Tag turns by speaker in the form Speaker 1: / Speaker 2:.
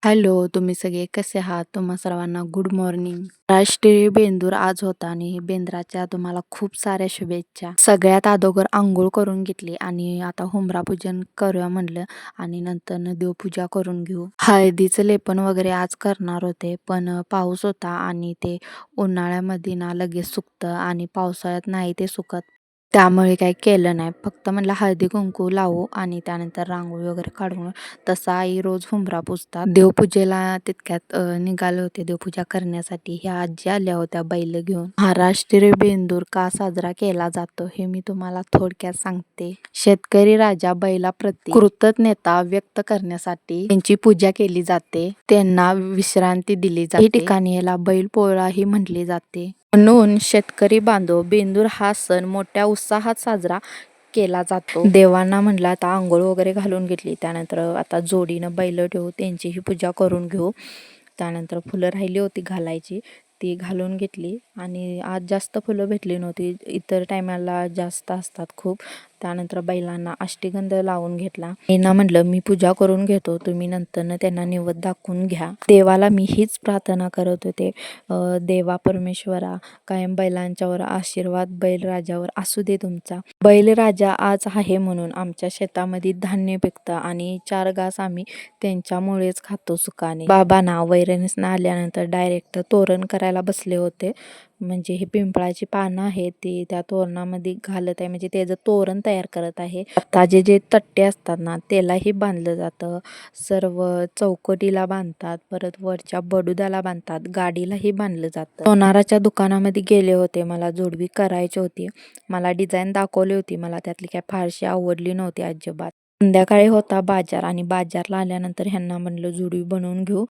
Speaker 1: Hello, तुम्ही सगळे कसे आहात? तुम्हा सर्वांना गुड मॉर्निंग. राष्ट्रीय बेंदूर आज होता आणि बेंद्राच्या तुम्हाला खूप साऱ्या शुभेच्छा. सगळ्यात अगोदर अंघोळ करून घेतली आणि आता हुंबरा पूजन करूया म्हणलं आणि नंतर देवपूजा करून घेऊ. हळदीचं लेपन वगैरे आज करणार होते, पण पाऊस होता आणि ते उन्हाळ्यामध्ये ना लगेच सुकतं आणि पावसाळ्यात नाही ते सुकत. त्यामुळे काही केलं नाही. फक्त म्हणलं हळदी कुंकू लावू आणि त्यानंतर रांगोळी वगैरे काढून तसं आई रोज हुंबरा पुजतात. देवपूजेला तितक्यात निघाले होते देवपूजा करण्यासाठी. ह्या आजी आल्या होत्या बैल घेऊन. महाराष्ट्रीय बेंदूर का साजरा केला जातो हे मी तुम्हाला थोडक्यात सांगते. शेतकरी राजा बैलाप्रती कृतज्ञता व्यक्त करण्यासाठी त्यांची पूजा केली जाते. त्यांना विश्रांती दिली जाते. या ठिकाणी याला बैलपोळाही म्हटली जाते. म्हणून शेतकरी बांधव बेंदूर हा सण मोठ्या उत्साहात साजरा केला जातो. देवांना म्हटलं आता आंघोळ वगैरे घालून घेतली. त्यानंतर आता जोडीनं बैल ठेवू, त्यांचीही पूजा करून घेऊ. त्यानंतर फुलं राहिली होती घालायची, ती घालून घेतली आणि आज जास्त फुलं भेटली नव्हती. इतर टायमाला जास्त असतात खूप. त्यानंतर बैलांना अष्टगंध लावून घेतला. यांना म्हटलं मी पूजा करून घेतो, तुम्ही नंतरनं त्यांना निवद दाखवून घ्या. देवाला मी हीच प्रार्थना करत होते, देवा परमेश्वरा कायम बैलांच्यावर आशीर्वाद बैलराजावर असू दे तुमचा. बैलराजा आज आहे म्हणून आमच्या शेतामध्ये धान्य पिकतं आणि 4 घास आम्ही त्यांच्यामुळेच खातो सुखाने. बाबा ना वैरणीसनं आल्यानंतर डायरेक्ट तोरण करायला बसले होते. म्हणजे हे पिंपळाची पानं आहेत ती त्या तोरणामध्ये घालत आहे, म्हणजे त्याचं तोरण तयार करत आहे. आता जे तट्टे असतात ना त्यालाही बांधलं जातं. सर्व चौकटीला बांधतात, परत वरच्या बडुदाला बांधतात, गाडीलाही बांधलं जातं. सोनाराच्या दुकानामध्ये गेले होते, मला जोडवी करायची होती. मला डिझाईन दाखवली होती, मला त्यातली काय फारशी आवडली नव्हती अजिबात. संध्याकाळी होता बाजार आणि बाजारला आल्यानंतर ह्यांना म्हणलं जोडवी बनवून घेऊ.